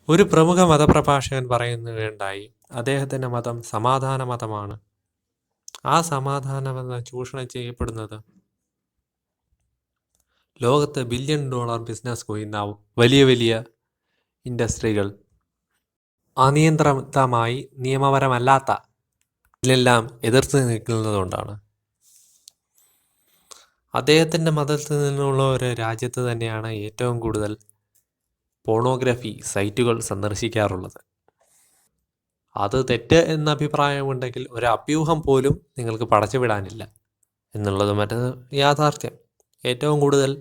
ഒരു പ്രമുഖ മതപ്രഭാഷകൻ പറയുകയുണ്ടായി, അദ്ദേഹത്തിൻ്റെ മതം സമാധാന മതമാണ്. ആ സമാധാന മതം ചൂഷണം ചെയ്യപ്പെടുന്നത് ലോകത്ത് $1 ബില്യൺ ബിസിനസ് ചെയ്യുന്ന വലിയ വലിയ ഇൻഡസ്ട്രികൾ അനിയന്ത്രിതമായി നിയമപരമല്ലാത്ത ഇതിലെല്ലാം എതിർത്ത് നിൽക്കുന്നതുകൊണ്ടാണ്. അദ്ദേഹത്തിൻ്റെ മതത്തിൽ നിന്നുള്ള ഒരു രാജ്യത്ത് തന്നെയാണ് ഏറ്റവും കൂടുതൽ പോണോഗ്രഫി സൈറ്റുകൾ സന്ദർശിക്കാറുള്ളത്. അത് തെറ്റ് എന്ന അഭിപ്രായമുണ്ടെങ്കിൽ ഒരു അഭ്യൂഹം പോലും നിങ്ങൾക്ക് പടച്ചുവിടാനില്ല എന്നുള്ളത് മറ്റൊരു യാഥാർത്ഥ്യം. ഏറ്റവും കൂടുതൽ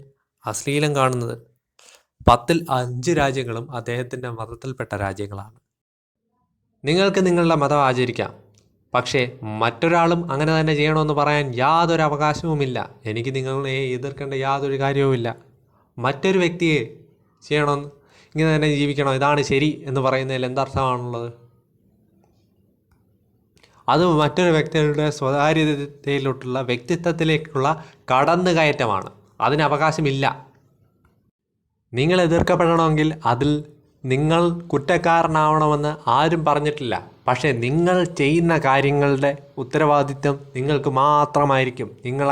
അശ്ലീലം കാണുന്നത് 10ൽ 5 രാജ്യങ്ങളും അദ്ദേഹത്തിൻ്റെ മതത്തിൽപ്പെട്ട രാജ്യങ്ങളാണ്. നിങ്ങൾക്ക് നിങ്ങളുടെ മതം ആചരിക്കാം, പക്ഷേ മറ്റൊരാളും അങ്ങനെ തന്നെ ചെയ്യണമെന്ന് പറയാൻ യാതൊരു അവകാശവുമില്ല. എനിക്ക് നിങ്ങളെ എതിർക്കേണ്ട യാതൊരു കാര്യവുമില്ല. മറ്റൊരു വ്യക്തിയെ ചെയ്യണം, ഇങ്ങനെ തന്നെ ജീവിക്കണം, ഇതാണ് ശരി എന്ന് പറയുന്നതിൽ എന്തർത്ഥമാണുള്ളത്? അത് മറ്റൊരു വ്യക്തിയുടെ സ്വകാര്യതയിലോട്ടുള്ള വ്യക്തിത്വത്തിലേക്കുള്ള കടന്നുകയറ്റമാണ്. അതിന് അവകാശമില്ല. നിങ്ങൾ എതിർക്കപ്പെടണമെങ്കിൽ അതിൽ നിങ്ങൾ കുറ്റക്കാരനാവണമെന്ന് ആരും പറഞ്ഞിട്ടില്ല. പക്ഷേ നിങ്ങൾ ചെയ്യുന്ന കാര്യങ്ങളുടെ ഉത്തരവാദിത്വം നിങ്ങൾക്ക് മാത്രമായിരിക്കും. നിങ്ങൾ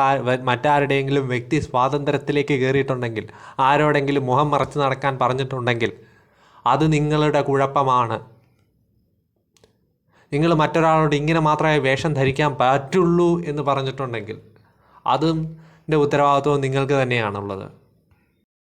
മറ്റാരുടെയെങ്കിലും വ്യക്തി സ്വാതന്ത്ര്യത്തിലേക്ക് കയറിയിട്ടുണ്ടെങ്കിൽ, ആരോടെങ്കിലും മുഖം മറച്ച് നടക്കാൻ പറഞ്ഞിട്ടുണ്ടെങ്കിൽ അത് നിങ്ങളുടെ കുഴപ്പമാണ്. നിങ്ങൾ മറ്റൊരാളോട് ഇങ്ങനെ മാത്രമേ വേഷം ധരിക്കാൻ പറ്റുള്ളൂ എന്ന് പറഞ്ഞിട്ടുണ്ടെങ്കിൽ അതിൻ്റെ ഉത്തരവാദിത്വം നിങ്ങൾക്ക് തന്നെയാണുള്ളത്.